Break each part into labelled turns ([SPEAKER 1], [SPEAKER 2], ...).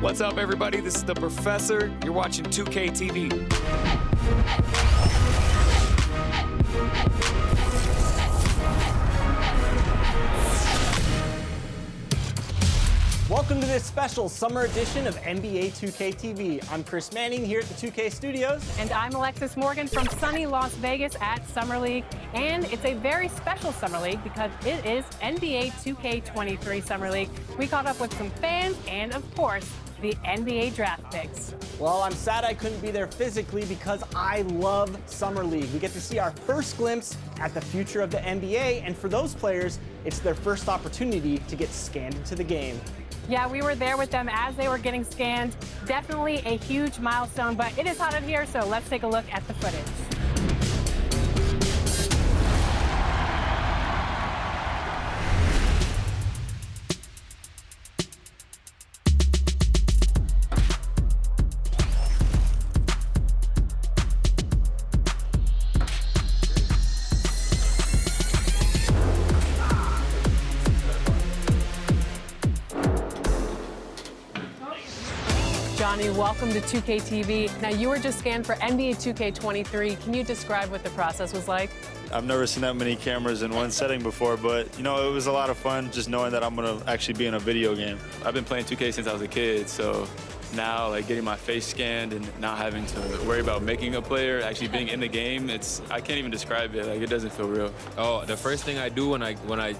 [SPEAKER 1] What's up, everybody? This is the Professor. You're watching 2K TV.
[SPEAKER 2] Welcome to this special summer edition of NBA 2K TV. I'm Chris Manning here at the 2K Studios.
[SPEAKER 3] And I'm Alexis Morgan from sunny Las Vegas at Summer League. And it's a very special Summer League because it is NBA 2K23 Summer League. We caught up with some fans and, of course, the NBA draft picks.
[SPEAKER 2] Well, I'm sad I couldn't be there physically because I love Summer League. We get to see our first glimpse at the future of the NBA, and for those players, it's their first opportunity to get scanned into the game.
[SPEAKER 3] Yeah, we were there with them as they were getting scanned. Definitely a huge milestone, but it is hot in here, so let's take a look at the footage. Johnny, welcome to 2K TV. Now, you were just scanned for NBA 2K23. Can you describe what the process was like?
[SPEAKER 4] I've never seen that many cameras in one setting before, but, you know, it was a lot of fun just knowing that I'm going to actually be in a video game.
[SPEAKER 5] I've been playing 2K since I was a kid, so now, like, getting my face scanned and not having to worry about making a player, actually being in the game, I can't even describe it. Like, it doesn't feel real.
[SPEAKER 6] Oh, the first thing I do when I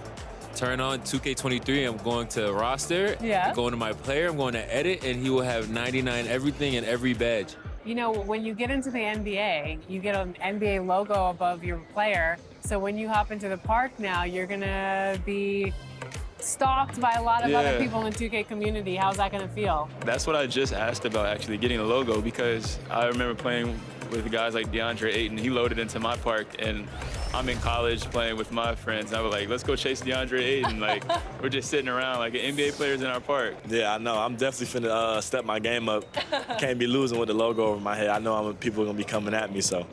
[SPEAKER 6] turn on 2K23, I'm going to roster, going to my player, I'm going to edit, and he will have 99 everything and every badge.
[SPEAKER 3] You know, when you get into the NBA, you get an NBA logo above your player. So when you hop into the park now, you're going to be stalked by a lot of other people in the 2K community. How's that going to feel?
[SPEAKER 5] That's what I just asked about, actually, getting a logo, because I remember playing with guys like DeAndre Ayton. He loaded into my park, and I'm in college playing with my friends. I was like, let's go chase DeAndre Ayton. Like, we're just sitting around like NBA players in our park.
[SPEAKER 4] Yeah, I know. I'm definitely finna step my game up. Can't be losing with the logo over my head. I know people are going to be coming at me, so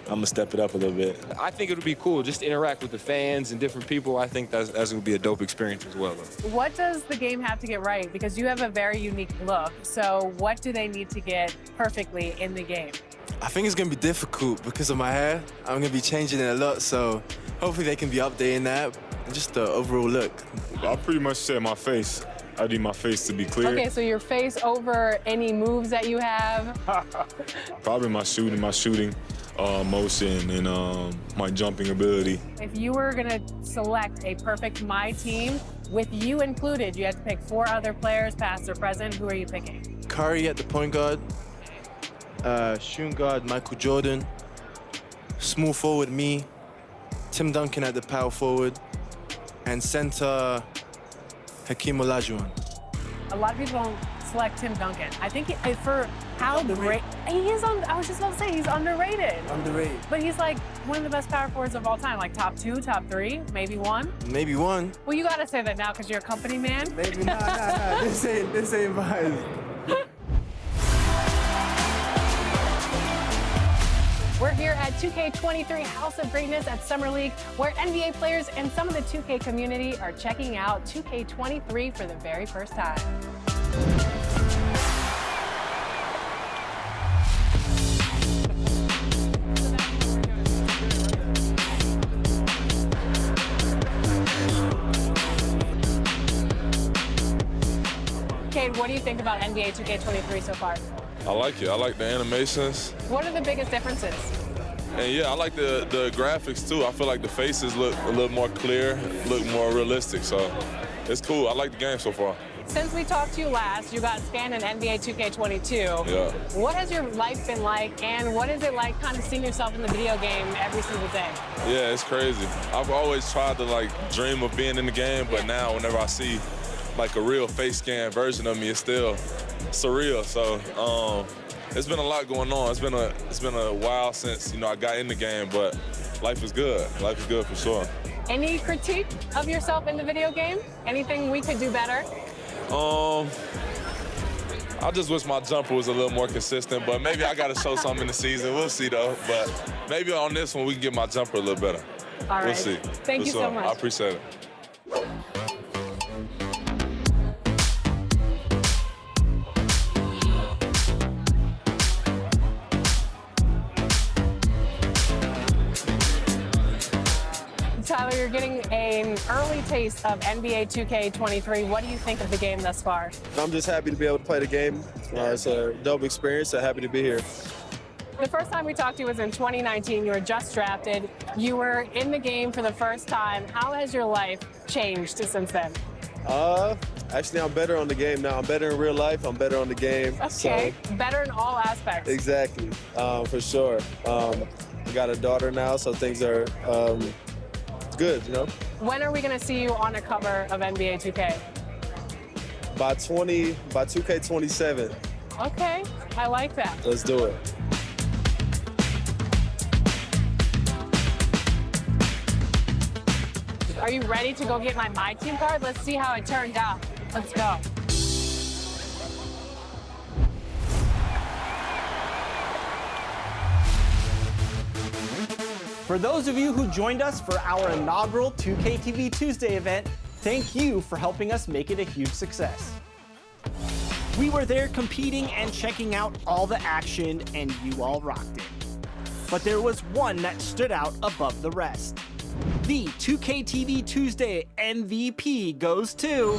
[SPEAKER 4] I'm going to step it up a little bit.
[SPEAKER 7] I think it would be cool just to interact with the fans and different people. I think that's going to be a dope experience as well.
[SPEAKER 3] What does the game have to get right? Because you have a very unique look. So what do they need to get perfectly in the game?
[SPEAKER 8] I think it's going to be difficult because of my hair. I'm going to be changing it a lot, so hopefully they can be updating that and just the overall look.
[SPEAKER 9] I pretty much said my face. I need my face to be clear.
[SPEAKER 3] Okay, so your face over any moves that you have?
[SPEAKER 9] Probably my shooting motion and my jumping ability.
[SPEAKER 3] If you were going to select a perfect My Team, with you included, you had to pick 4 other players, past or present. Who are you picking?
[SPEAKER 8] Curry at the point guard. Shooting guard, Michael Jordan. Small forward, me. Tim Duncan at the power forward. And center, Hakeem Olajuwon.
[SPEAKER 3] A lot of people don't select Tim Duncan. I think for how great he is, I was just about to say, he's underrated.
[SPEAKER 8] Underrated.
[SPEAKER 3] But he's like one of the best power forwards of all time, like top 2, top 3, maybe 1.
[SPEAKER 8] Maybe 1.
[SPEAKER 3] Well, you got to say that now because you're a company man.
[SPEAKER 8] Maybe, nah. This ain't mine.
[SPEAKER 3] We're here at 2K23 House of Greatness at Summer League, where NBA players and some of the 2K community are checking out 2K23 for the very first time. Cade, what do you think about NBA 2K23 so far?
[SPEAKER 9] I like it. I like the animations.
[SPEAKER 3] What are the biggest differences?
[SPEAKER 9] And yeah, I like the graphics too. I feel like the faces look a little more clear, look more realistic. So it's cool. I like the game so far.
[SPEAKER 3] Since we talked to you last, you got scanned in NBA 2K22.
[SPEAKER 9] Yeah.
[SPEAKER 3] What has your life been like, and what is it like kind of seeing yourself in the video game every single day?
[SPEAKER 9] Yeah, it's crazy. I've always tried to like dream of being in the game, but now whenever I see like a real face scan version of me, it's still surreal. So it's been a lot going on. It's been a while since I got in the game, but life is good. Life is good for sure.
[SPEAKER 3] Any critique of yourself in the video game? Anything we could do better?
[SPEAKER 9] I just wish my jumper was a little more consistent, but maybe I got to show something in the season. We'll see, though. But maybe on this one, we can get my jumper a little better.
[SPEAKER 3] All right.
[SPEAKER 9] We'll see.
[SPEAKER 3] Thank you so much.
[SPEAKER 9] I appreciate it.
[SPEAKER 3] early taste of NBA 2K23. What do you think of the game thus far?
[SPEAKER 10] I'm just happy to be able to play the game. It's a dope experience, so happy to be here.
[SPEAKER 3] The first time we talked to you was in 2019. You were just drafted. You were in the game for the first time. How has your life changed since then?
[SPEAKER 10] Actually, I'm better on the game now. I'm better in real life. I'm better on the game.
[SPEAKER 3] Okay,
[SPEAKER 10] So,
[SPEAKER 3] better in all aspects.
[SPEAKER 10] exactly, for sure. I got a daughter now, so things are good, you know?
[SPEAKER 3] When are we going to see you on a cover of NBA 2K?
[SPEAKER 10] By 2K27,
[SPEAKER 3] Okay, I like that.
[SPEAKER 10] let's do it.
[SPEAKER 3] Are you ready to go get my team card? Let's see how it turned out. Let's go.
[SPEAKER 2] For those of you who joined us for our inaugural 2K TV Tuesday event, thank you for helping us make it a huge success. We were there competing and checking out all the action, and you all rocked it. But there was one that stood out above the rest. The 2K TV Tuesday MVP goes to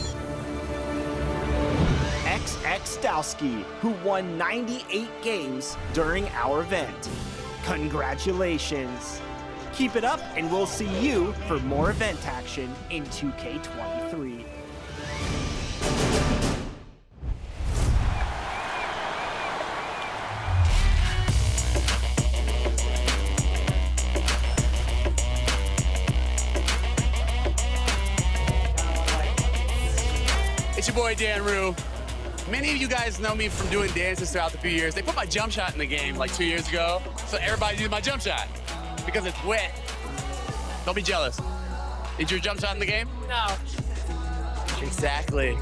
[SPEAKER 2] XX Dowski, who won 98 games during our event. Congratulations. Keep it up, and we'll see you for more event action in 2K23.
[SPEAKER 11] It's your boy Dan Rue. Many of you guys know me from doing dances throughout the few years. They put my jump shot in the game like 2 years ago, so everybody used my jump shot because it's wet. Don't be jealous. Is your jump shot in the game?
[SPEAKER 3] No.
[SPEAKER 11] Exactly.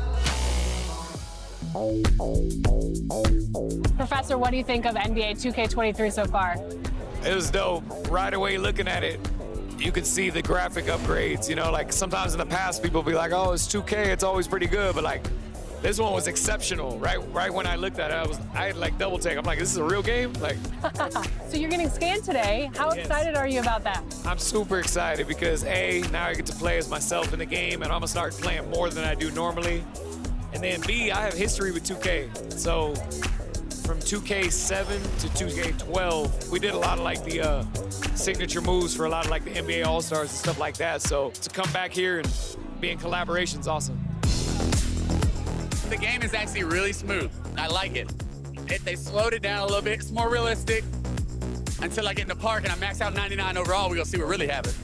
[SPEAKER 3] Professor, what do you think of NBA 2K23 so far?
[SPEAKER 1] It was dope. Right away looking at it, you could see the graphic upgrades. You know, like sometimes in the past people be like, oh, it's 2K, it's always pretty good, but like this one was exceptional. Right when I looked at it, I had like double take. I'm like, this is a real game? Like,
[SPEAKER 3] So you're getting scanned today. How excited are you about that?
[SPEAKER 1] I'm super excited because A, now I get to play as myself in the game, and I'm gonna start playing more than I do normally. And then B, I have history with 2K. So from 2K7 to 2K12, we did a lot of like the signature moves for a lot of like the NBA All-Stars and stuff like that. So to come back here and be in collaboration is awesome.
[SPEAKER 11] The game is actually really smooth. I like it. They slowed it down a little bit. It's more realistic. Until I get in the park and I max out 99 overall, we're gonna see what really happens.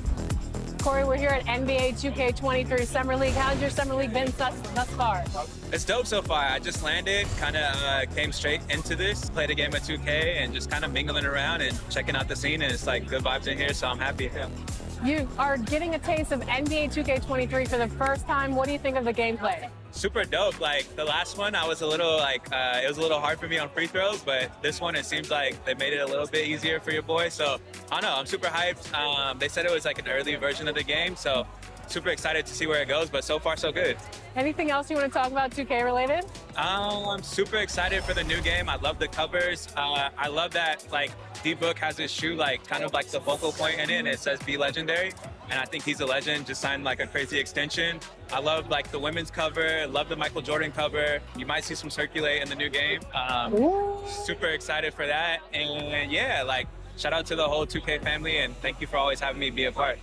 [SPEAKER 3] Corey, we're here at NBA 2K23 Summer League. How's your Summer League been thus far?
[SPEAKER 12] It's dope so far. I just landed, kind of came straight into this, played a game of 2K, and just kind of mingling around and checking out the scene, and it's like good vibes in here, so I'm happy. Yeah.
[SPEAKER 3] You are getting a taste of NBA 2K23 for the first time. What do you think of the gameplay?
[SPEAKER 12] Super dope. Like the last one, I was a little like, it was a little hard for me on free throws, but this one, it seems like they made it a little bit easier for your boy. So I don't know, I'm super hyped. They said it was like an early version of the game, so super excited to see where it goes, but so far so good.
[SPEAKER 3] Anything else you want to talk about 2K related?
[SPEAKER 12] I'm super excited for the new game. I love the covers. I love that like D-Book has his shoe like kind of like the focal point in it, and it says "Be Legendary," and I think he's a legend. Just signed like a crazy extension. I love like the women's cover. Love the Michael Jordan cover. You might see some circulate in the new game. Super excited for that, and yeah, like shout out to the whole 2K family, and thank you for always having me be a part.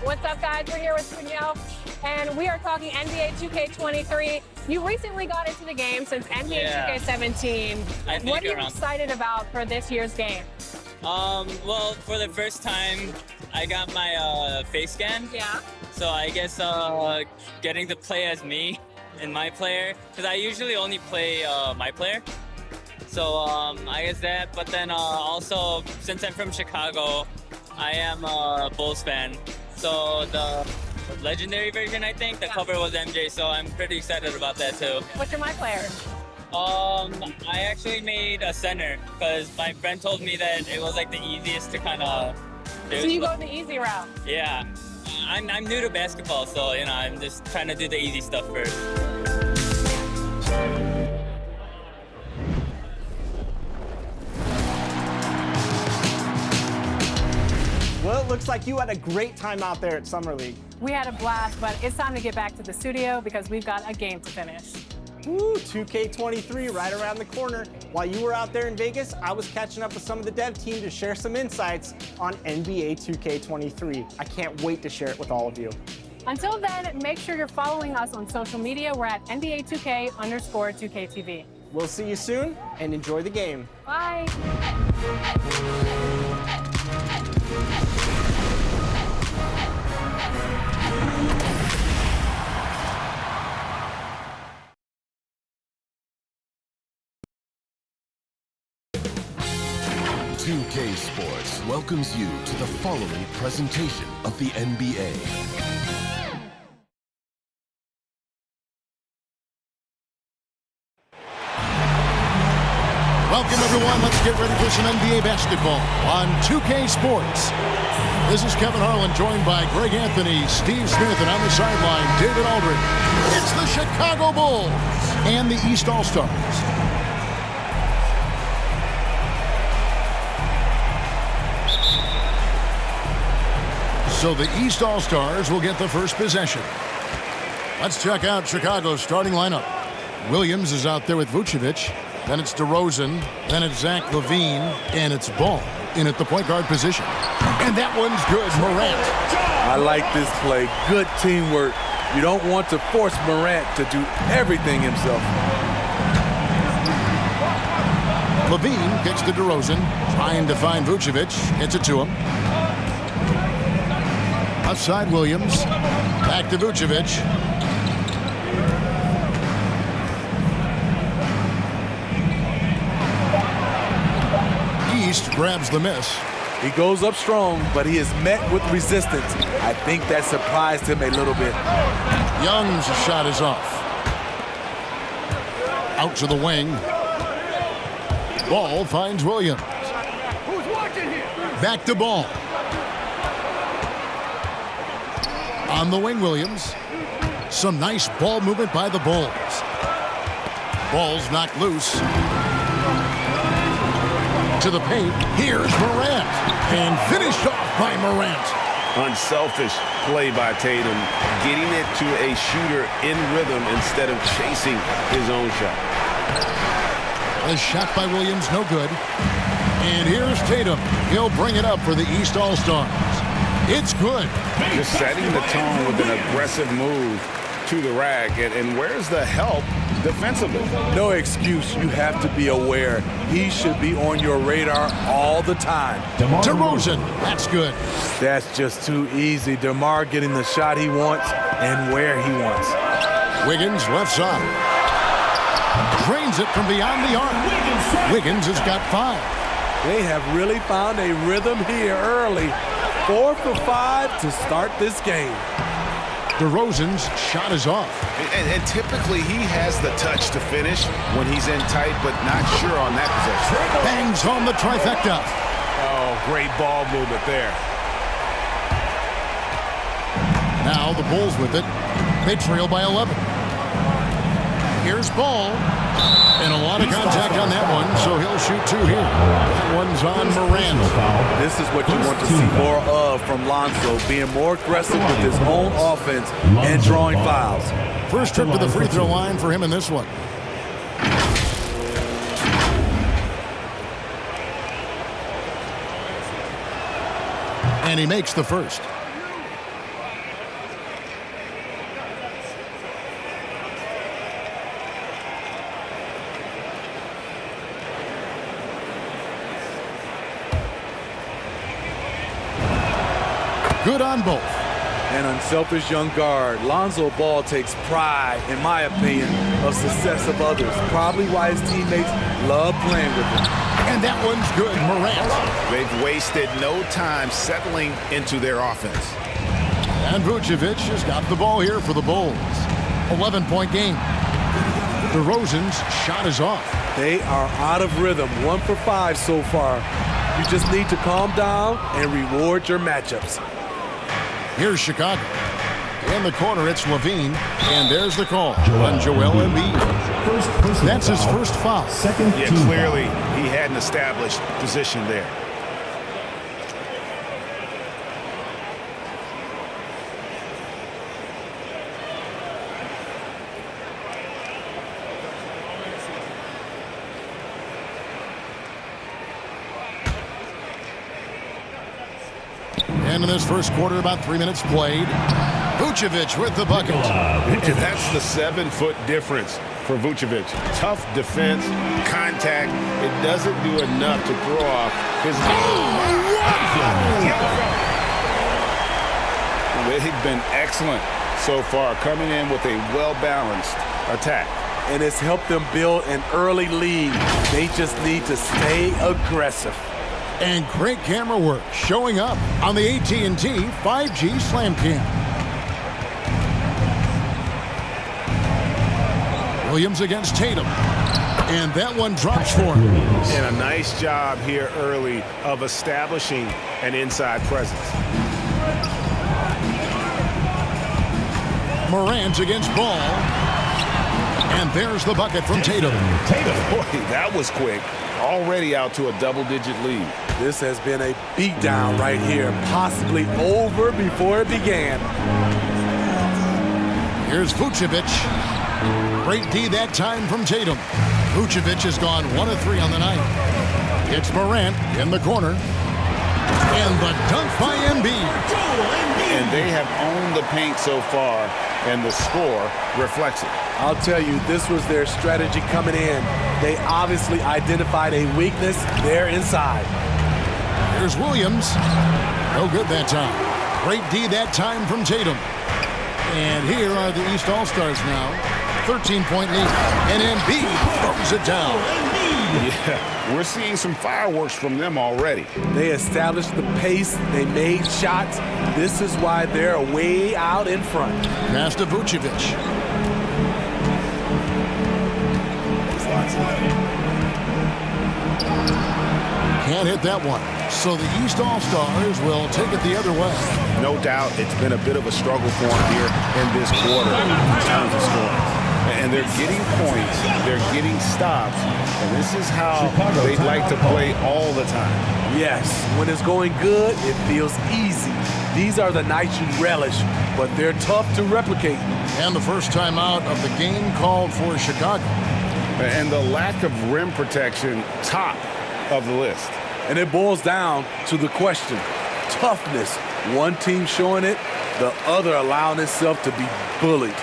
[SPEAKER 3] What's up, guys? We're here with Danielle, and we are talking NBA 2K23. You recently got into the game since NBA 2K17. What are you excited about for this year's game?
[SPEAKER 13] Well, for the first time, I got my face scan.
[SPEAKER 3] Yeah.
[SPEAKER 13] So I guess getting to play as me and my player, because I usually only play my player. So I guess that, but then also, since I'm from Chicago, I am a Bulls fan. So the legendary version, I think, the cover was MJ, so I'm pretty excited about that too.
[SPEAKER 3] What's your my player?
[SPEAKER 13] I actually made a center because my friend told me that it was like the easiest to kind of do.
[SPEAKER 3] So you go the easy route?
[SPEAKER 13] Yeah. I'm new to basketball, so you know, I'm just trying to do the easy stuff first.
[SPEAKER 2] Well, it looks like you had a great time out there at Summer League.
[SPEAKER 3] We had a blast, but it's time to get back to the studio because we've got a game to finish.
[SPEAKER 2] Woo, 2K23 right around the corner. While you were out there in Vegas, I was catching up with some of the dev team to share some insights on NBA 2K23. I can't wait to share it with all of you.
[SPEAKER 3] Until then, make sure you're following us on social media. We're at NBA 2K_2KTV.
[SPEAKER 2] We'll see you soon, and enjoy the game.
[SPEAKER 3] Bye.
[SPEAKER 14] 2K Sports welcomes you to the following presentation of the NBA.
[SPEAKER 15] Welcome, everyone. Let's get ready for some NBA basketball on 2K Sports. This is Kevin Harlan, joined by Greg Anthony, Steve Smith, and on the sideline, David Aldridge. It's the Chicago Bulls and the East All-Stars. So the East All-Stars will get the first possession. Let's check out Chicago's starting lineup. Williams is out there with Vucevic. Then it's DeRozan. Then it's Zach LaVine. And it's Ball in at the point guard position. And that one's good. Morant.
[SPEAKER 16] I like this play. Good teamwork. You don't want to force Morant to do everything himself.
[SPEAKER 15] LaVine kicks to DeRozan. Trying to find Vucevic. Gets it to him. Outside Williams. Back to Vucevic. East grabs the miss.
[SPEAKER 16] He goes up strong, but he is met with resistance. I think that surprised him a little bit.
[SPEAKER 15] Young's shot is off. Out to the wing. Ball finds Williams. Back to Ball. On the wing, Williams. Some nice ball movement by the Bulls. Ball's knocked loose. To the paint. Here's Morant. And finished off by Morant.
[SPEAKER 17] Unselfish play by Tatum. Getting it to a shooter in rhythm instead of chasing his own shot.
[SPEAKER 15] A shot by Williams, no good. And here's Tatum. He'll bring it up for the East All-Stars. It's good.
[SPEAKER 17] Just setting the tone with an aggressive move to the rack. And where's the help defensively?
[SPEAKER 16] No excuse. You have to be aware. He should be on your radar all the time.
[SPEAKER 15] DeRozan. That's good.
[SPEAKER 16] That's just too easy. DeMar getting the shot he wants and where he wants.
[SPEAKER 15] Wiggins left side. Drains it from beyond the arc. Wiggins has got 5.
[SPEAKER 16] They have really found a rhythm here early. 4 for 5 to start this game.
[SPEAKER 15] DeRozan's shot is off.
[SPEAKER 17] And typically he has the touch to finish when he's in tight, but not sure on that possession.
[SPEAKER 15] Bangs home the trifecta.
[SPEAKER 17] Oh, great ball movement there.
[SPEAKER 15] Now the Bulls with it. They trail by 11. Here's Ball. And a lot of contact on that one, so he'll shoot 2 here. That one's on Morant.
[SPEAKER 16] This is what you want to see more of from Lonzo, being more aggressive with his own offense and drawing fouls.
[SPEAKER 15] First trip to the free throw line for him in this one. And he makes the first. Good on both.
[SPEAKER 16] An unselfish young guard. Lonzo Ball takes pride, in my opinion, of success of others. Probably why his teammates love playing with him.
[SPEAKER 15] And that one's good. Morant.
[SPEAKER 17] They've wasted no time settling into their offense.
[SPEAKER 15] And Vucevic has got the ball here for the Bulls. 11-point game. DeRozan's shot is off.
[SPEAKER 16] They are out of rhythm. 1 for 5 so far. You just need to calm down and reward your matchups.
[SPEAKER 15] Here's Chicago. In the corner, it's LaVine. And there's the call on Joel Embiid. That's his first foul.
[SPEAKER 17] Yeah, clearly he had an established position there.
[SPEAKER 15] And in this first quarter, about 3 minutes played. Vucevic with the bucket.
[SPEAKER 17] And that's the 7-foot difference for Vucevic. Tough defense, contact. It doesn't do enough to throw off his... They've been excellent so far, coming in with a well-balanced attack.
[SPEAKER 16] And it's helped them build an early lead. They just need to stay aggressive.
[SPEAKER 15] And great camera work showing up on the AT&T 5G Slam Cam. Williams against Tatum. And that one drops for him.
[SPEAKER 17] And a nice job here early of establishing an inside presence.
[SPEAKER 15] Morant against Ball. And there's the bucket from Tatum.
[SPEAKER 17] Boy, that was quick. Already out to a double-digit lead.
[SPEAKER 16] This has been a beatdown right here, possibly over before it began.
[SPEAKER 15] Here's Vucevic. Great D that time from Tatum. Vucevic has gone 1 of 3 on the night. It's Morant in the corner. And the dunk by Embiid.
[SPEAKER 17] And they have owned the paint so far, and the score reflects it.
[SPEAKER 16] I'll tell you, this was their strategy coming in. They obviously identified a weakness there inside.
[SPEAKER 15] Here's Williams. No good that time. Great D that time from Tatum. And here are the East All-Stars now. 13-point lead. And Embiid throws it down.
[SPEAKER 17] Yeah, we're seeing some fireworks from them already.
[SPEAKER 16] They established the pace. They made shots. This is why they're way out in front.
[SPEAKER 15] Pass to Vucevic. Can't hit that one. So the East All-Stars will take it the other way.
[SPEAKER 17] No doubt it's been a bit of a struggle for them here in this quarter in terms of scoring. And they're getting points, they're getting stops, and this is how they like to play all the time.
[SPEAKER 16] Yes, when it's going good, it feels easy. These are the nights you relish, but they're tough to replicate.
[SPEAKER 15] And the first time out of the game called for Chicago.
[SPEAKER 17] And the lack of rim protection, top of the list.
[SPEAKER 16] And it boils down to the question, toughness. One team showing it, the other allowing itself to be bullied.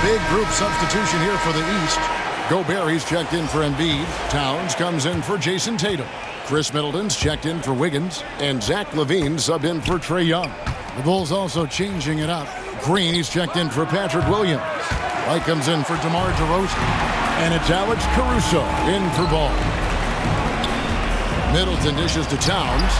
[SPEAKER 15] Big group substitution here for the East. Gobert, he's checked in for Embiid. Towns comes in for Jason Tatum. Chris Middleton's checked in for Wiggins. And Zach LaVine subbed in for Trae Young. The Bulls also changing it up. Green, he's checked in for Patrick Williams. White comes in for DeMar DeRozan. And it's Alex Caruso in for Ball. Middleton dishes to Towns.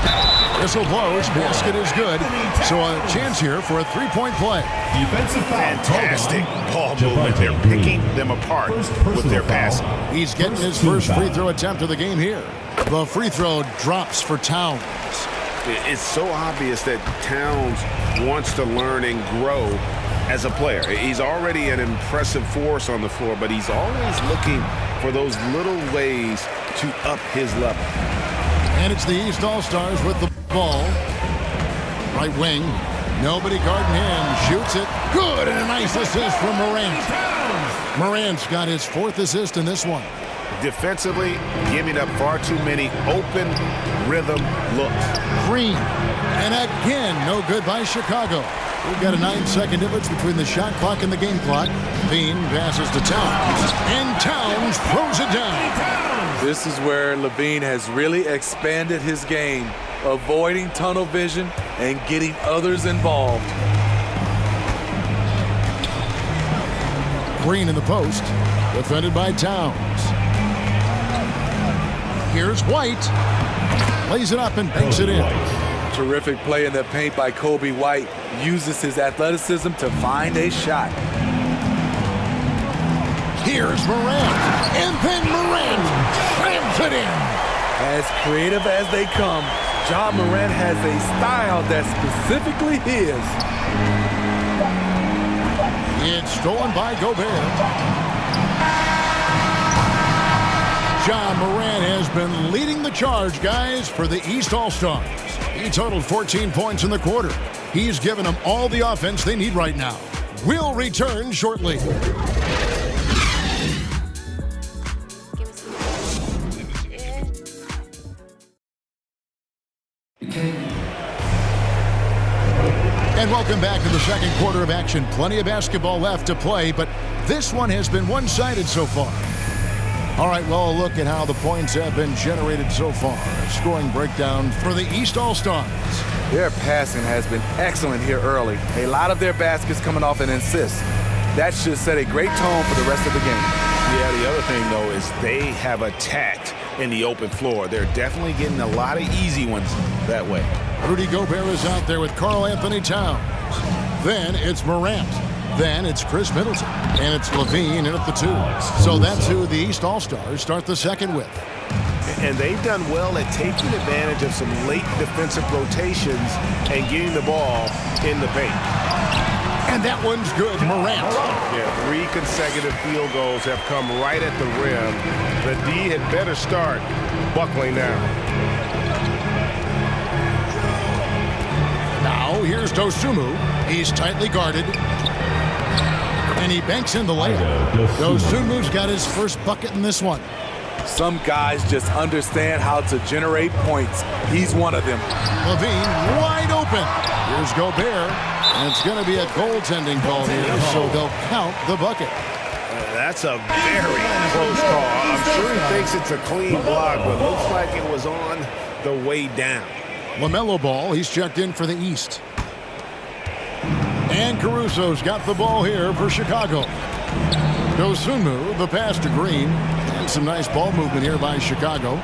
[SPEAKER 15] Whistle blows. Basket is good. So a chance here for a three-point play.
[SPEAKER 17] Fantastic ball movement. They're picking them apart with their passing.
[SPEAKER 15] He's getting his first free throw attempt of the game here. The free throw drops for Towns.
[SPEAKER 17] It's so obvious that Towns wants to learn and grow as a player. He's already an impressive force on the floor, but he's always looking for those little ways to up his level.
[SPEAKER 15] And it's the East All-Stars with the ball. Right wing. Nobody guarding him. Shoots it. Good. And a nice assist from Morant. Morant's got his 4th assist in this one.
[SPEAKER 17] Defensively, giving up far too many open rhythm looks.
[SPEAKER 15] Green. And again, no good by Chicago. We've got a 9-second difference between the shot clock and the game clock. Bean passes to Towns. And Towns throws it down.
[SPEAKER 16] This is where LaVine has really expanded his game, avoiding tunnel vision and getting others involved.
[SPEAKER 15] Green in the post, defended by Towns. Here's White. Lays it up and banks it in.
[SPEAKER 16] Terrific play in the paint by Kobe White. Uses his athleticism to find a shot.
[SPEAKER 15] Here's Morant. And then Morant slams it in.
[SPEAKER 16] As creative as they come, Ja Morant has a style that's specifically his.
[SPEAKER 15] It's stolen by Gobert. Ja Morant has been leading the charge, guys, for the East All-Stars. He totaled 14 points in the quarter. He's given them all the offense they need right now. We'll return shortly. And welcome back to the second quarter of action. Plenty of basketball left to play, but this one has been one-sided so far. All right, well, a look at how the points have been generated so far. Scoring breakdown for the East All-Stars.
[SPEAKER 16] Their passing has been excellent here early. A lot of their baskets coming off an assist. That should set a great tone for the rest of the game.
[SPEAKER 17] Yeah, the other thing, though, is they have attacked in the open floor. They're definitely getting a lot of easy ones that way.
[SPEAKER 15] Rudy Gobert is out there with Karl Anthony Towns. Then it's Morant. Then it's Chris Middleton. And it's Levine in at the 2. So that's who the East All-Stars start the second with.
[SPEAKER 17] And they've done well at taking advantage of some late defensive rotations and getting the ball in the paint.
[SPEAKER 15] And that one's good, Morant.
[SPEAKER 17] Yeah, 3 consecutive field goals have come right at the rim. The D had better start buckling now.
[SPEAKER 15] Now here's Dosunmu. He's tightly guarded. And he banks in the layup. Dosunmu's got his first bucket in this one.
[SPEAKER 16] Some guys just understand how to generate points. He's one of them.
[SPEAKER 15] Levine wide open. Here's Gobert. And it's going to be a goaltending call here, so they'll count the bucket.
[SPEAKER 17] That's a very close call. I'm sure he thinks it's a clean block, but looks like it was on the way down.
[SPEAKER 15] LaMelo Ball, he's checked in for the East. And Caruso's got the ball here for Chicago. Dosunmu, the pass to Green. And some nice ball movement here by Chicago.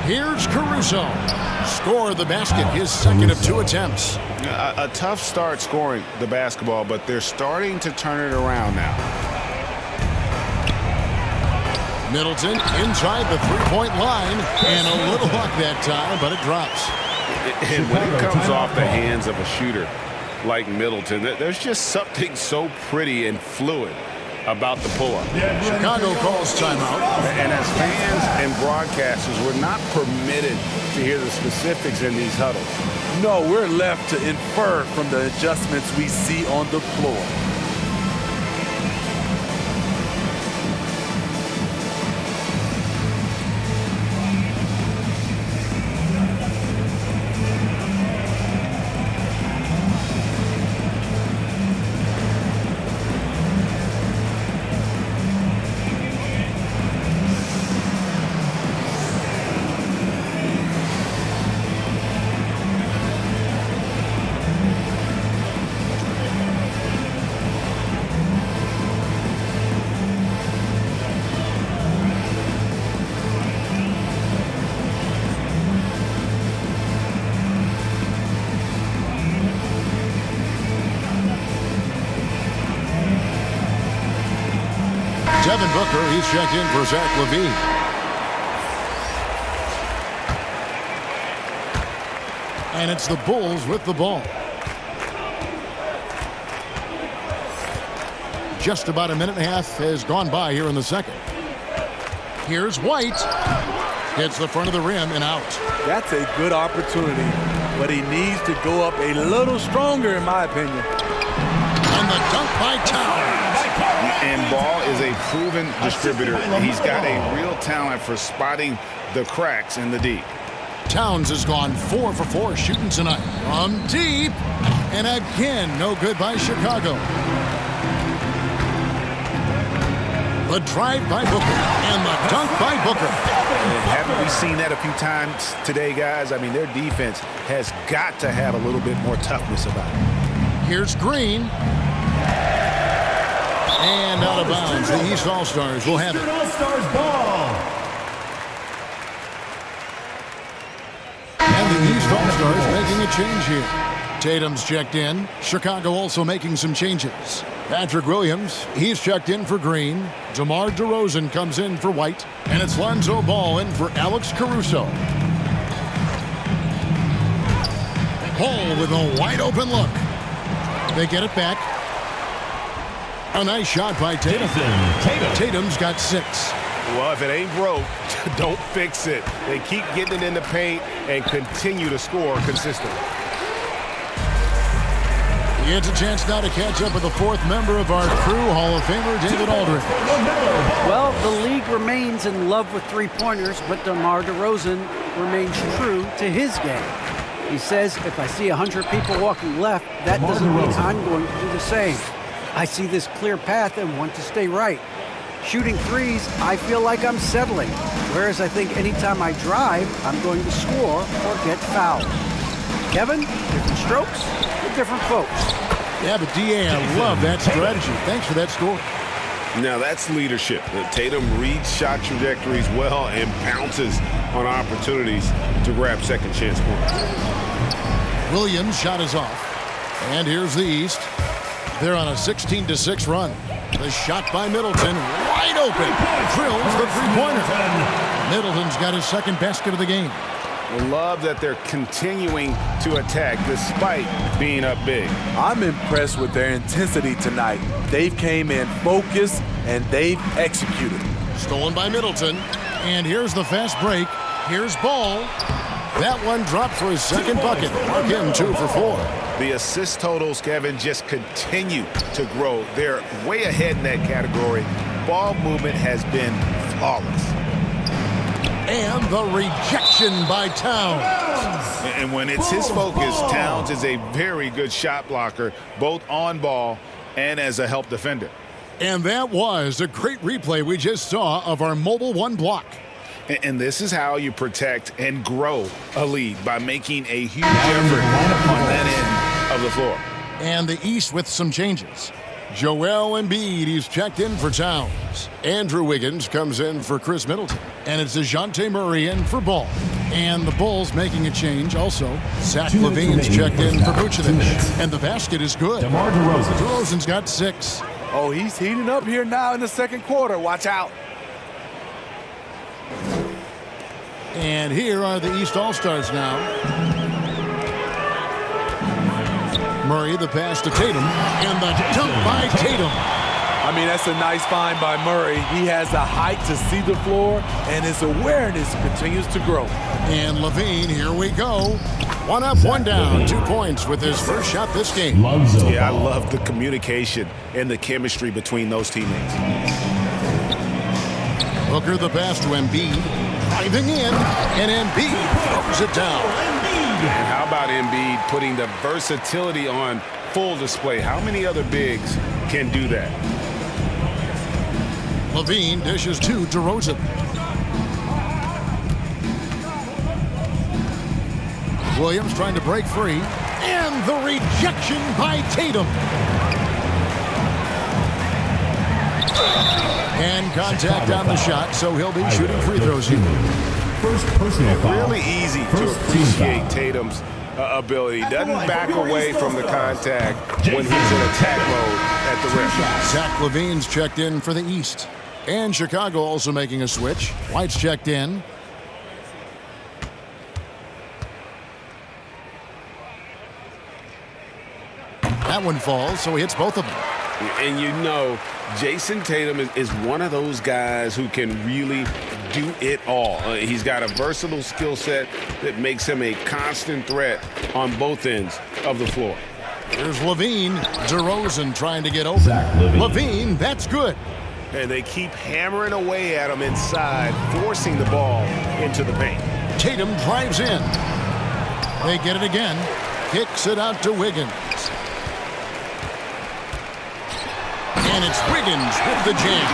[SPEAKER 15] Here's Caruso. Score the basket, his second of 2 attempts.
[SPEAKER 17] A tough start scoring the basketball, but they're starting to turn it around now.
[SPEAKER 15] Middleton inside the three-point line. And a little luck that time, but it drops.
[SPEAKER 17] And when it comes off the hands of a shooter like Middleton, there's just something so pretty and fluid about the pull-up.
[SPEAKER 15] Chicago calls timeout.
[SPEAKER 17] And as fans and broadcasters, we're not permitted to hear the specifics in these huddles.
[SPEAKER 16] No, we're left to infer from the adjustments we see on the floor.
[SPEAKER 15] Devin Booker, he's checked in for Zach LaVine. And it's the Bulls with the ball. Just about a minute and a half has gone by here in the second. Here's White. Hits the front of the rim and out.
[SPEAKER 16] That's a good opportunity, but he needs to go up a little stronger, in my opinion.
[SPEAKER 15] And the dunk by Towns.
[SPEAKER 17] And Ball is a proven distributor. He's got a real talent for spotting the cracks in the D.
[SPEAKER 15] Towns has gone 4 for 4 shooting tonight. From deep. And again, no good by Chicago. The drive by Booker. And the dunk by Booker.
[SPEAKER 17] And haven't we seen that a few times today, guys? I mean, their defense has got to have a little bit more toughness about it.
[SPEAKER 15] Here's Green. And out of bounds. The East All-Stars will have it.
[SPEAKER 14] All-Stars ball.
[SPEAKER 15] And the East All-Stars making a change here. Tatum's checked in. Chicago also making some changes. Patrick Williams, he's checked in for Green. DeMar DeRozan comes in for White. And it's Lonzo Ball in for Alex Caruso. Ball with a wide open look. They get it back. A nice shot by Tatum. Tatum's got 6.
[SPEAKER 17] Well, if it ain't broke, don't fix it. They keep getting it in the paint and continue to score consistently.
[SPEAKER 15] He gets a chance now to catch up with the 4th member of our crew, Hall of Famer David Aldridge.
[SPEAKER 18] Well, the league remains in love with three-pointers, but DeMar DeRozan remains true to his game. He says, if I see 100 people walking left, that doesn't mean I'm going to do the same. I see this clear path and want to stay right. Shooting threes, I feel like I'm settling, whereas I think anytime I drive, I'm going to score or get fouled. Kevin, different strokes with different folks.
[SPEAKER 15] Yeah, but D.A., I love that strategy. Thanks for that score.
[SPEAKER 17] Now that's leadership. Tatum reads shot trajectories well and pounces on opportunities to grab second chance points.
[SPEAKER 15] Williams' shot is off. And here's the East. They're on a 16-6 run. The shot by Middleton, wide open. Drills the three-pointer. Middleton's got his 2nd basket of the game.
[SPEAKER 17] Love that they're continuing to attack despite being up big.
[SPEAKER 16] I'm impressed with their intensity tonight. They've came in focused and they've executed.
[SPEAKER 15] Stolen by Middleton. And here's the fast break. Here's Ball. That one dropped for his 2nd bucket. Mark him 2 for 4.
[SPEAKER 17] The assist totals, Kevin, just continue to grow. They're way ahead in that category. Ball movement has been flawless.
[SPEAKER 15] And the rejection by Towns.
[SPEAKER 17] And when it's his focus, Towns is a very good shot blocker, both on ball and as a help defender.
[SPEAKER 15] And that was a great replay we just saw of our Mobile One block.
[SPEAKER 17] And this is how you protect and grow a lead, by making a huge effort on that end of the floor.
[SPEAKER 15] And the East with some changes. Joel Embiid, he's checked in for Towns. Andrew Wiggins comes in for Chris Middleton. And it's DeJounte Murray in for Ball. And the Bulls making a change also. Zach LaVine's checked in for Vucevic. And the basket is good.
[SPEAKER 14] DeMar DeRozan.
[SPEAKER 15] DeRozan's got 6.
[SPEAKER 16] Oh, he's heating up here now in the 2nd quarter. Watch out.
[SPEAKER 15] And here are the East All-Stars now. Murray, the pass to Tatum, and the dunk by Tatum.
[SPEAKER 16] I mean, that's a nice find by Murray. He has the height to see the floor, and his awareness continues to grow.
[SPEAKER 15] And LaVine, here we go. 1 up, 1 down, 2 points with his first shot this game.
[SPEAKER 17] Yeah, I love the communication and the chemistry between those teammates.
[SPEAKER 15] Booker, the pass to Embiid. Driving in, and Embiid throws it down.
[SPEAKER 17] And how about Embiid putting the versatility on full display? How many other bigs can do that?
[SPEAKER 15] LaVine dishes to DeRozan. Williams trying to break free. And the rejection by Tatum. And contact on the shot, so he'll be shooting free throws here.
[SPEAKER 14] First personal foul.
[SPEAKER 17] Really easy to appreciate Tatum's ability. Doesn't back away from the contact when he's in attack mode at the rim.
[SPEAKER 15] Zach LaVine's checked in for the East. And Chicago also making a switch. White's checked in. That one falls, so he hits both of them.
[SPEAKER 17] And you know, Jason Tatum is one of those guys who can really do it all. He's got a versatile skill set that makes him a constant threat on both ends of the floor.
[SPEAKER 15] There's LaVine. DeRozan trying to get open. LaVine, that's good.
[SPEAKER 17] And they keep hammering away at him inside, forcing the ball into the paint.
[SPEAKER 15] Tatum drives in. They get it again. Kicks it out to Wiggins. And it's Wiggins with the jam.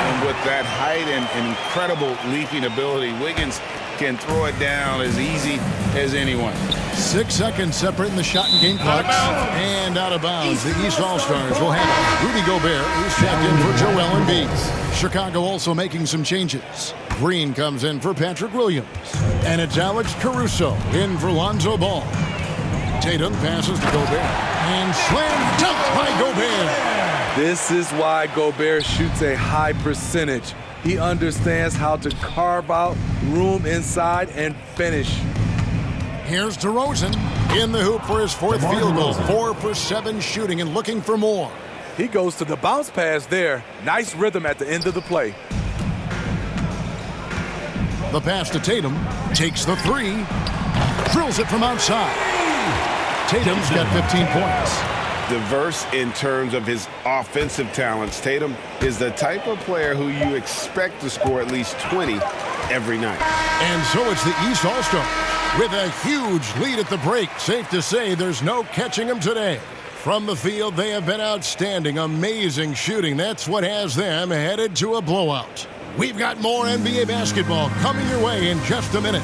[SPEAKER 17] And with that height and incredible leaping ability, Wiggins can throw it down as easy as anyone.
[SPEAKER 15] 6 seconds separating the shot and game clocks. And out of bounds. The East All-Stars will handle Rudy Gobert, who's checked in for Joel Embiid. Chicago also making some changes. Green comes in for Patrick Williams. And it's Alex Caruso in for Lonzo Ball. Tatum passes to Gobert. And slam dunk by Gobert.
[SPEAKER 16] This is why Gobert shoots a high percentage. He understands how to carve out room inside and finish.
[SPEAKER 15] Here's DeRozan in the hoop for his fourth field goal. 4 for 7 shooting and looking for more.
[SPEAKER 16] He goes to the bounce pass there. Nice rhythm at the end of the play.
[SPEAKER 15] The pass to Tatum. Takes the three. Drills it from outside. Tatum's got 15 points.
[SPEAKER 17] Diverse in terms of his offensive talents. Tatum is the type of player who you expect to score at least 20 every night.
[SPEAKER 15] And so it's the East All-Star with a huge lead at the break. Safe to say there's no catching them today. From the field, they have been outstanding. Amazing shooting. That's what has them headed to a blowout. We've got more NBA basketball coming your way in just a minute.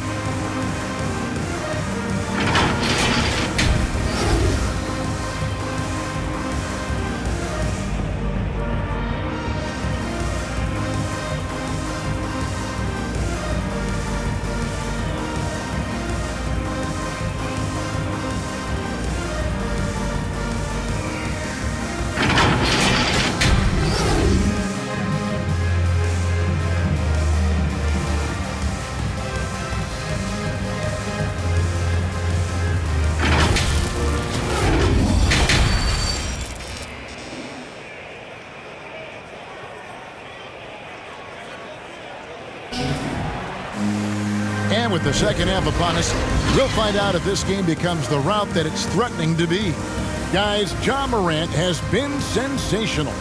[SPEAKER 15] And with the second half upon us, we'll find out if this game becomes the rout that it's threatening to be. Guys, Ja Morant has been sensational.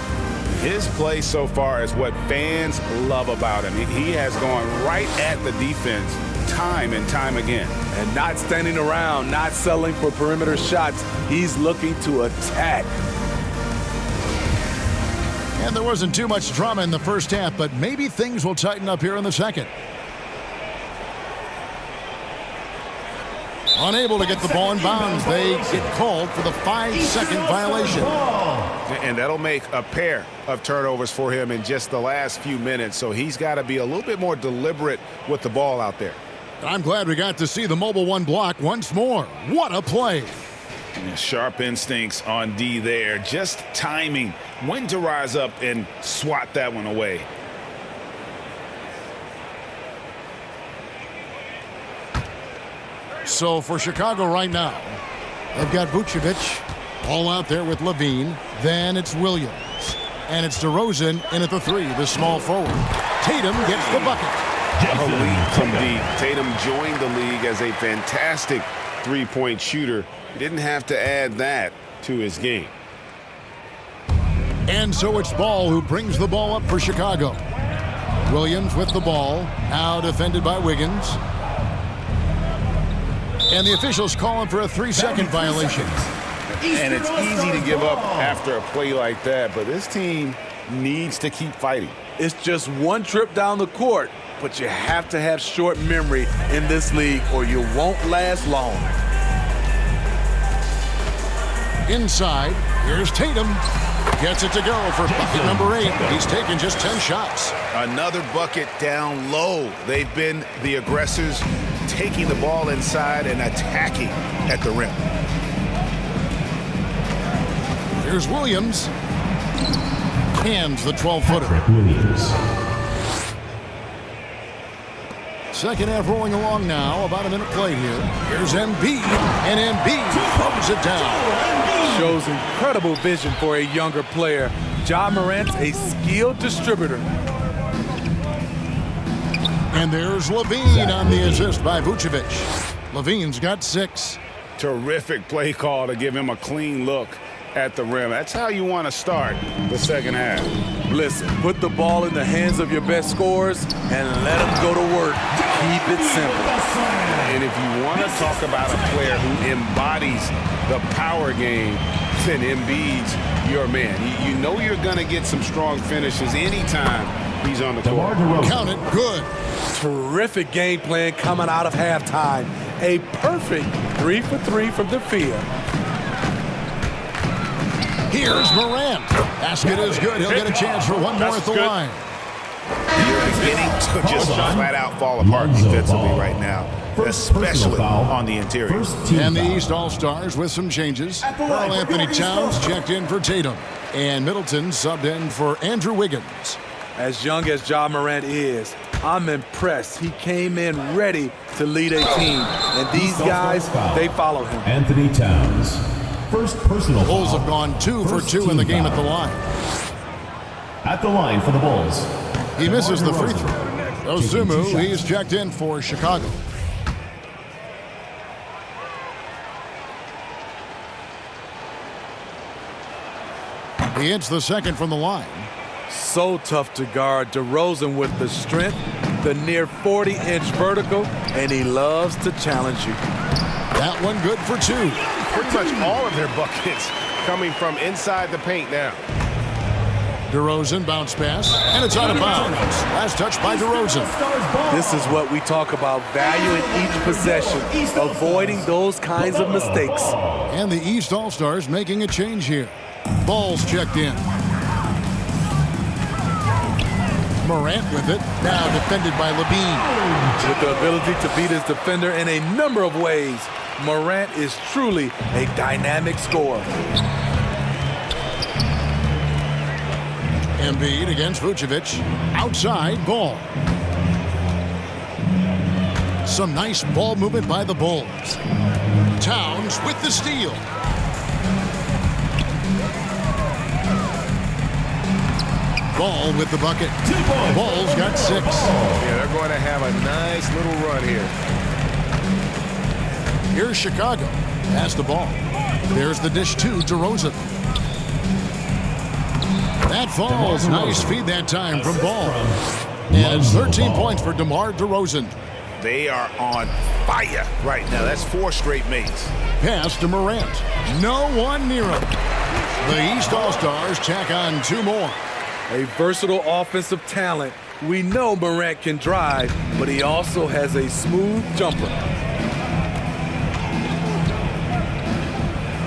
[SPEAKER 17] His play so far is what fans love about him. He has gone right at the defense time and time again.
[SPEAKER 16] And not standing around, not settling for perimeter shots. He's looking to attack.
[SPEAKER 15] And there wasn't too much drama in the first half, but maybe things will tighten up here in the second. Unable to get the ball in bounds. They get called for the 5-second violation.
[SPEAKER 17] And that'll make a pair of turnovers for him in just the last few minutes. So he's got to be a little bit more deliberate with the ball out there.
[SPEAKER 15] I'm glad we got to see the mobile one block once more. What a play.
[SPEAKER 17] Sharp instincts on D there. Just timing when to rise up and swat that one away.
[SPEAKER 15] So for Chicago right now, they've got Vucevic all out there with Levine. Then it's Williams. And it's DeRozan in at the three, the small forward. Tatum gets the bucket.
[SPEAKER 17] A lead from deep. Tatum joined the league as a fantastic three-point shooter. He didn't have to add that to his game.
[SPEAKER 15] And so it's Ball who brings the ball up for Chicago. Williams with the ball, now defended by Wiggins. And the officials calling for a 3-second violation.
[SPEAKER 17] And it's easy to give up after a play like that, but this team needs to keep fighting.
[SPEAKER 16] It's just one trip down the court, but you have to have short memory in this league or you won't last long.
[SPEAKER 15] Inside, here's Tatum. Gets it to go for bucket number 8. He's taken just 10 shots.
[SPEAKER 17] Another bucket down low. They've been the aggressors, taking the ball inside and attacking at the rim.
[SPEAKER 15] Here's Williams. Hands the 12-footer. Second half rolling along now. About a minute played here. Here's Embiid. And Embiid throws it down.
[SPEAKER 16] Shows incredible vision for a younger player. Ja Morant's a skilled distributor.
[SPEAKER 15] And there's Levine on the assist by Vucevic. Levine's got 6.
[SPEAKER 17] Terrific play call to give him a clean look at the rim. That's how you want to start the second half.
[SPEAKER 16] Listen, put the ball in the hands of your best scorers and let them go to work. Keep it simple.
[SPEAKER 17] And if you want to talk about a player who embodies the power game, then Embiid's your man. You know you're going to get some strong finishes anytime he's on the court.
[SPEAKER 15] Count it, good.
[SPEAKER 16] Terrific game plan coming out of halftime. A perfect 3 for 3 from the field.
[SPEAKER 15] Here's Morant. Basket is good. He'll get a chance for one more at the line.
[SPEAKER 17] You're beginning to just flat out fall apart defensively right now. especially on the interior.
[SPEAKER 15] And the East All-Stars with some changes. Karl Anthony Towns checked in for Tatum. And Middleton subbed in for Andrew Wiggins.
[SPEAKER 16] As young as Ja Morant is, I'm impressed. He came in ready to lead a team. And these guys, they follow him.
[SPEAKER 14] Anthony Towns. First personal foul.
[SPEAKER 15] Bulls have gone 2 for 2 in the game at the line.
[SPEAKER 14] At the line for the Bulls.
[SPEAKER 15] He misses the free throw. Osumu, he's checked in for Chicago. He hits the second from the line.
[SPEAKER 16] So tough to guard. DeRozan with the strength, the near 40-inch vertical, and he loves to challenge you.
[SPEAKER 15] That one good for 2.
[SPEAKER 17] Pretty much all of their buckets coming from inside the paint now.
[SPEAKER 15] DeRozan bounce pass, and it's out of bounds. Last touch by DeRozan.
[SPEAKER 16] This is what we talk about, valuing each possession, avoiding those kinds of mistakes.
[SPEAKER 15] And the East All-Stars making a change here. Ball's checked in. Morant with it, now defended by LeBron.
[SPEAKER 16] With the ability to beat his defender in a number of ways, Morant is truly a dynamic scorer.
[SPEAKER 15] Embiid against Vucevic. Outside, Ball. Some nice ball movement by the Bulls. Towns with the steal. Ball with the bucket. Ball's got 6.
[SPEAKER 17] Yeah, they're going to have a nice little run here.
[SPEAKER 15] Here's Chicago. Pass the ball. There's the dish to DeRozan. That falls. Nice feed that time from Ball. And it's 13 points for DeMar DeRozan.
[SPEAKER 17] They are on fire right now. That's 4 straight mates.
[SPEAKER 15] Pass to Morant. No one near him. The East All-Stars tack on 2 more.
[SPEAKER 16] A versatile offensive talent. We know Morant can drive, but he also has a smooth jumper.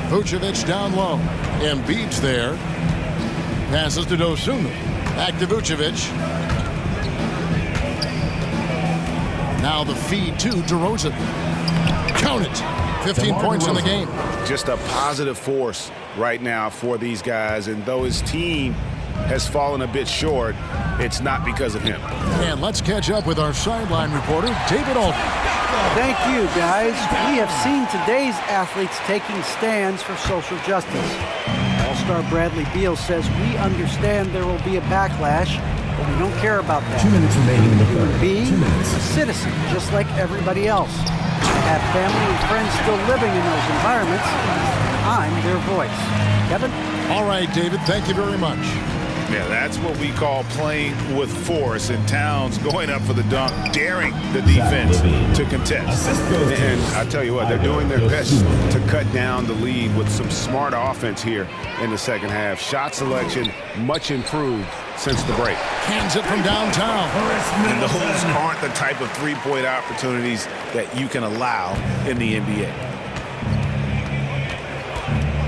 [SPEAKER 15] Vucevic down low. Embiid's there. Passes to Dosunmu. Back to Vucevic. Now the feed to DeRozan. Count it. 15 points in the game.
[SPEAKER 17] Just a positive force right now for these guys. And though his team has fallen a bit short, it's not because of him.
[SPEAKER 15] And let's catch up with our sideline reporter, David Aldridge.
[SPEAKER 18] Thank you, guys. We have seen today's athletes taking stands for social justice. All-Star Bradley Beal says we understand there will be a backlash, but we don't care about that.
[SPEAKER 14] 2 minutes remaining in the
[SPEAKER 18] Human
[SPEAKER 14] third.
[SPEAKER 18] being,
[SPEAKER 14] 2 minutes.
[SPEAKER 18] a citizen, just like everybody else. I have family and friends still living in those environments. I'm their voice. Kevin?
[SPEAKER 15] All right, David, thank you very much.
[SPEAKER 17] Yeah, that's what we call playing with force, and Towns going up for the dunk, daring the defense to contest. And I tell you what, they're doing their best to cut down the lead with some smart offense here in the second half. Shot selection much improved since the break.
[SPEAKER 15] Hands it from downtown.
[SPEAKER 17] And those aren't the type of three-point opportunities that you can allow in the NBA.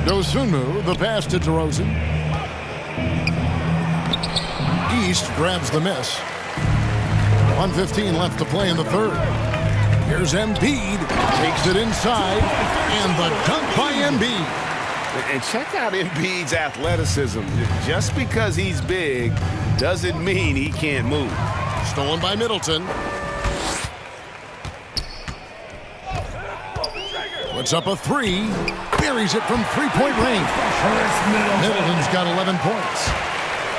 [SPEAKER 15] Dosunmu, the pass to DeRozan. East grabs the miss. 1:15 left to play in the third. Here's Embiid. Takes it inside. And the dunk by Embiid.
[SPEAKER 17] And check out Embiid's athleticism. Just because he's big doesn't mean he can't move.
[SPEAKER 15] Stolen by Middleton. Puts up a 3. Buries it from 3-point range. Middleton's got 11 points.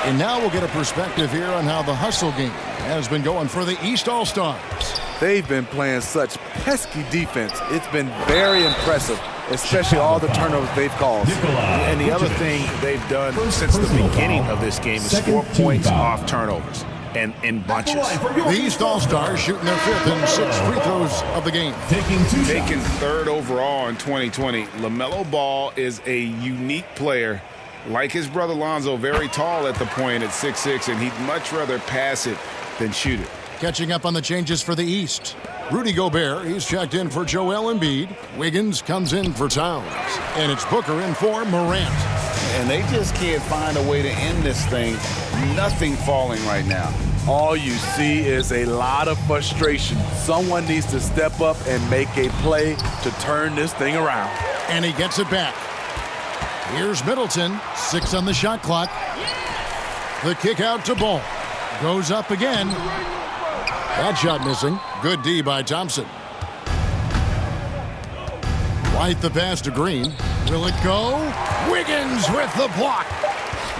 [SPEAKER 15] And now we'll get a perspective here on how the hustle game has been going for the East All-Stars.
[SPEAKER 16] They've been playing such pesky defense. It's been very impressive, especially all the turnovers they've caused.
[SPEAKER 17] And the other thing they've done since the beginning of this game is score points off turnovers and in bunches.
[SPEAKER 15] The East All-Stars shooting their 5th and 6th free throws of the game.
[SPEAKER 17] Taking 3rd overall in 2020. LaMelo Ball is a unique player. Like his brother Lonzo, very tall at the point at 6'6", and he'd much rather pass it than shoot it.
[SPEAKER 15] Catching up on the changes for the East. Rudy Gobert, he's checked in for Joel Embiid. Wiggins comes in for Towns. And it's Booker in for Morant.
[SPEAKER 17] And they just can't find a way to end this thing. Nothing falling right now.
[SPEAKER 16] All you see is a lot of frustration. Someone needs to step up and make a play to turn this thing around.
[SPEAKER 15] And he gets it back. Here's Middleton, 6 on the shot clock. The kick out to Ball. Goes up again. That shot missing. Good D by Thompson. White the pass to Green. Will it go? Wiggins with the block.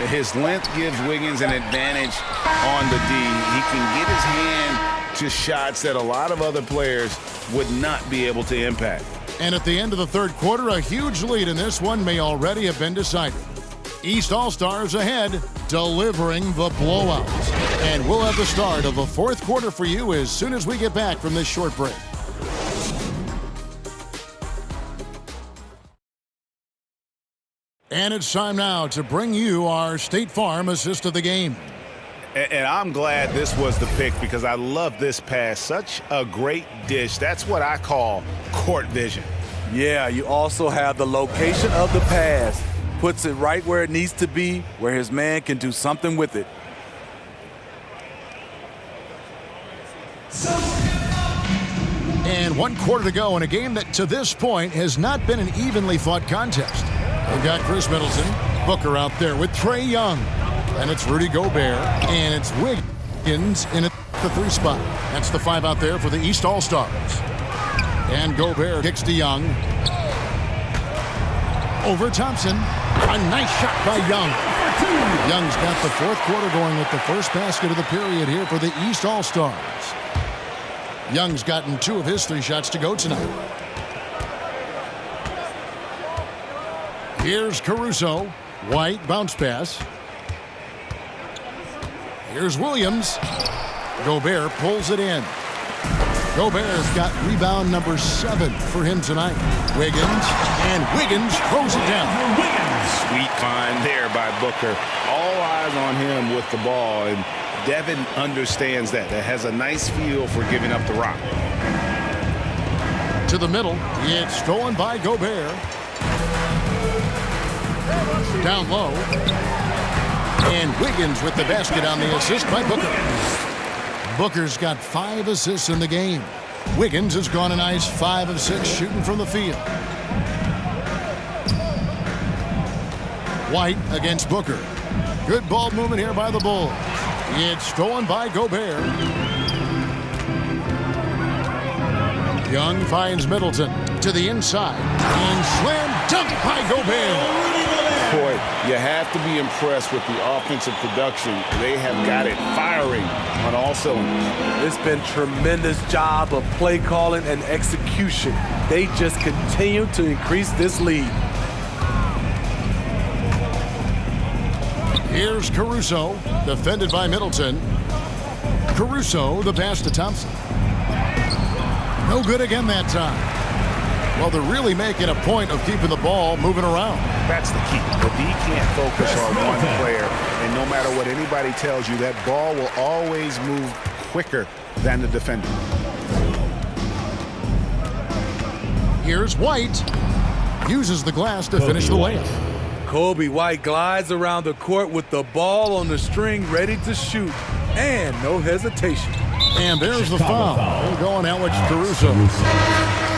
[SPEAKER 17] His length gives Wiggins an advantage on the D. He can get his hand to shots that a lot of other players would not be able to impact.
[SPEAKER 15] And at the end of the third quarter, a huge lead in this one may already have been decided. East All-Stars ahead, delivering the blowout. And we'll have the start of the fourth quarter for you as soon as we get back from this short break. And it's time now to bring you our State Farm assist of the game.
[SPEAKER 17] And I'm glad this was the pick because I love this pass. Such a great dish. That's what I call court vision.
[SPEAKER 16] Yeah, you also have the location of the pass. Puts it right where it needs to be, where his man can do something with it.
[SPEAKER 15] And 1 quarter to go in a game that to this point has not been an evenly fought contest. We've got Chris Middleton, Booker out there with Trae Young. And it's Rudy Gobert, and it's Wiggins in at the 3 spot. That's the 5 out there for the East All-Stars. And Gobert kicks to Young. Over Thompson. A nice shot by Young. Young's got the fourth quarter going with the first basket of the period here for the East All-Stars. Young's gotten 2 of his 3 shots to go tonight. Here's Caruso. White bounce pass. Here's Williams. Gobert pulls it in. Gobert's got rebound number 7 for him tonight. Wiggins throws it down.
[SPEAKER 17] Sweet find there by Booker. All eyes on him with the ball, and Devin understands that. That has a nice feel for giving up the rock.
[SPEAKER 15] To the middle. It's stolen by Gobert. Down low. And Wiggins with the basket on the assist by Booker. Booker's got 5 assists in the game. Wiggins has gone a nice 5 of 6 shooting from the field. White against Booker. Good ball movement here by the Bulls. It's stolen by Gobert. Young finds Middleton to the inside. And slam dunk by Gobert.
[SPEAKER 17] Boy, you have to be impressed with the offensive production. They have got it firing on all cylinders.
[SPEAKER 16] It's been tremendous job of play calling and execution. They just continue to increase this lead.
[SPEAKER 15] Here's Caruso, defended by Middleton. Caruso, the pass to Thompson. No good again that time. Well, they're really making a point of keeping the ball moving around.
[SPEAKER 17] That's the key. The D can't focus on one player, and no matter what anybody tells you, that ball will always move quicker than the defender.
[SPEAKER 15] Here's White. Uses the glass to finish the layup.
[SPEAKER 16] Kobe White glides around the court with the ball on the string, ready to shoot, and no hesitation.
[SPEAKER 15] And there's the foul. They're going Alex Caruso.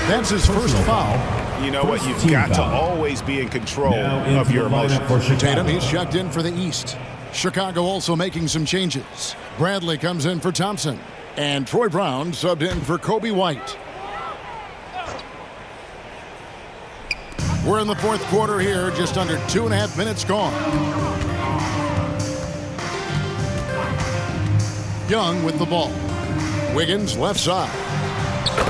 [SPEAKER 15] That's his first foul.
[SPEAKER 17] You know what? You've got to always be in control of your emotions.
[SPEAKER 15] Tatum, he's checked in for the East. Chicago also making some changes. Bradley comes in for Thompson. And Troy Brown subbed in for Kobe White. We're in the fourth quarter here, just under 2.5 minutes gone. Young with the ball. Wiggins left side.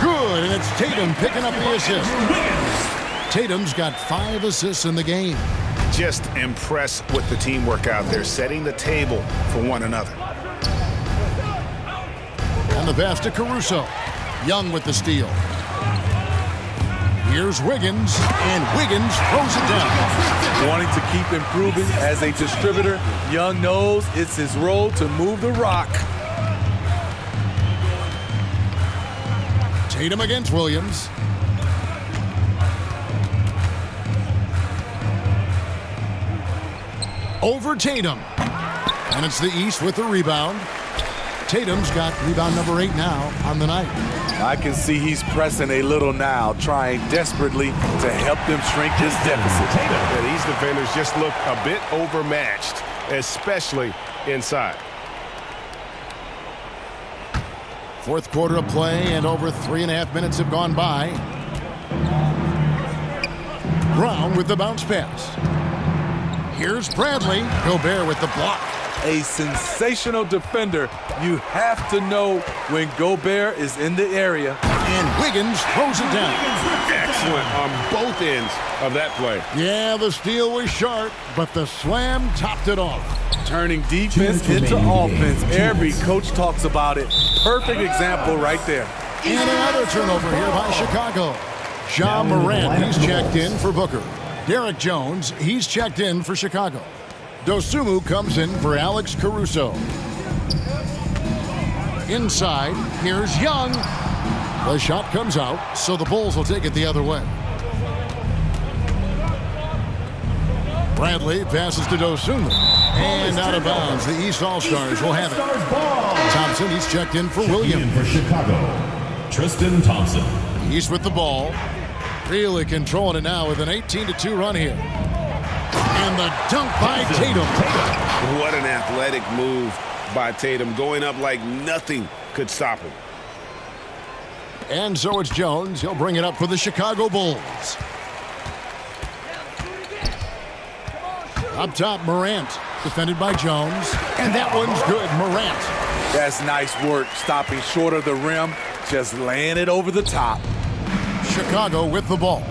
[SPEAKER 15] Good, and it's Tatum picking up the assist. Tatum's got 5 assists in the game.
[SPEAKER 17] Just impressed with the teamwork out there, setting the table for one another.
[SPEAKER 15] And the pass to Caruso. Young with the steal. Here's Wiggins, and Wiggins throws it down.
[SPEAKER 16] Wanting to keep improving as a distributor, Young knows it's his role to move the rock.
[SPEAKER 15] Tatum against Williams. Over Tatum. And it's the East with the rebound. Tatum's got rebound number 8 now on the night.
[SPEAKER 16] I can see he's pressing a little now, trying desperately to help them shrink this deficit.
[SPEAKER 17] Yeah, these defenders just look a bit overmatched, especially inside.
[SPEAKER 15] Fourth quarter of play, and over 3.5 minutes have gone by. Brown with the bounce pass. Here's Bradley. Gobert with the block.
[SPEAKER 16] A sensational defender. You have to know when Gobert is in the area.
[SPEAKER 15] And Wiggins throws it down.
[SPEAKER 17] Excellent on both ends of that play.
[SPEAKER 15] Yeah, the steal was sharp, but the slam topped it off.
[SPEAKER 16] Turning defense into offense. Every coach talks about it. Perfect example right there.
[SPEAKER 15] And another turnover here by Chicago. Ja Morant, he's checked in for Booker. Derek Jones, he's checked in for Chicago. Dosunmu comes in for Alex Caruso. Inside, here's Young. The shot comes out, so the Bulls will take it the other way. Bradley passes to Dosunmu. And out of bounds, the East All-Stars will have it. Thompson, he's checked in for Williams.
[SPEAKER 14] For Chicago, Tristan Thompson.
[SPEAKER 15] He's with the ball. Really controlling it now with an 18-2 run here. And the dunk by Tatum.
[SPEAKER 17] What an athletic move by Tatum, going up like nothing could stop him.
[SPEAKER 15] And so it's Jones. He'll bring it up for the Chicago Bulls. Up top, Morant, defended by Jones. And that one's good, Morant.
[SPEAKER 16] That's nice work, stopping short of the rim, just laying it over the top.
[SPEAKER 15] Chicago with the ball.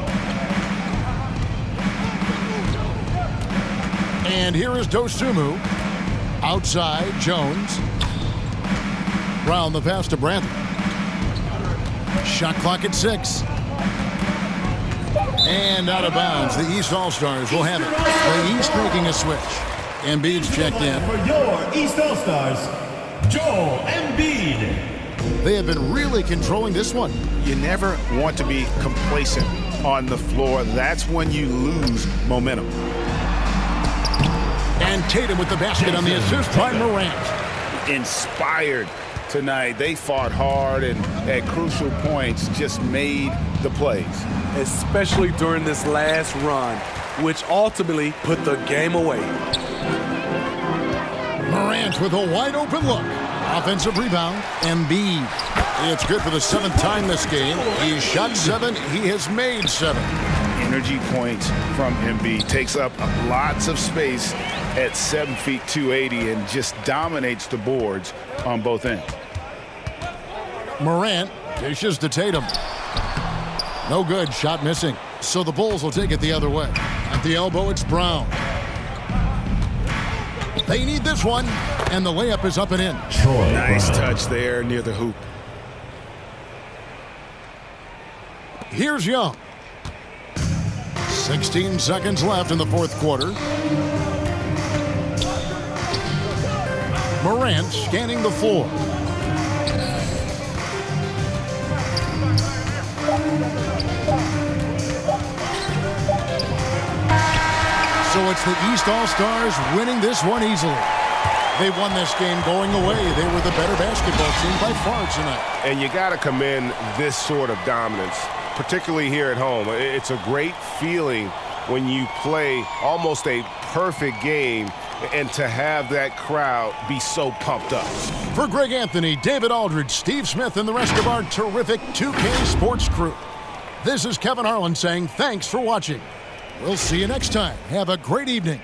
[SPEAKER 15] And here is Dosunmu. Outside, Jones. Brown the pass to Bradley. Shot clock at 6. And out of bounds. The East All-Stars will have it. The East making a switch. Embiid's checked in.
[SPEAKER 14] For your East All-Stars, Joel Embiid.
[SPEAKER 15] They have been really controlling this one.
[SPEAKER 17] You never want to be complacent on the floor. That's when you lose momentum.
[SPEAKER 15] And Tatum with the basket on the assist by Morant.
[SPEAKER 17] Inspired tonight. They fought hard and at crucial points just made the plays.
[SPEAKER 16] Especially during this last run, which ultimately put the game away.
[SPEAKER 15] Morant with a wide open look. Offensive rebound, Embiid. It's good for the 7th time this game. He's shot 7. He has made 7.
[SPEAKER 17] Energy points from Embiid. Takes up lots of space at 7 feet 280 and just dominates the boards on both ends.
[SPEAKER 15] Morant dishes to Tatum. No good. Shot missing. So the Bulls will take it the other way. At the elbow, it's Brown. They need this one, and the layup is up and in.
[SPEAKER 17] Nice touch there near the hoop.
[SPEAKER 15] Here's Young. 16 seconds left in the fourth quarter. Morant scanning the floor. So it's the East All-Stars winning this one easily. They won this game going away. They were the better basketball team by far tonight.
[SPEAKER 17] And you got to commend this sort of dominance, particularly here at home. It's a great feeling when you play almost a perfect game and to have that crowd be so pumped up.
[SPEAKER 15] For Greg Anthony, David Aldridge, Steve Smith, and the rest of our terrific 2K Sports crew, this is Kevin Harlan saying thanks for watching. We'll see you next time. Have a great evening.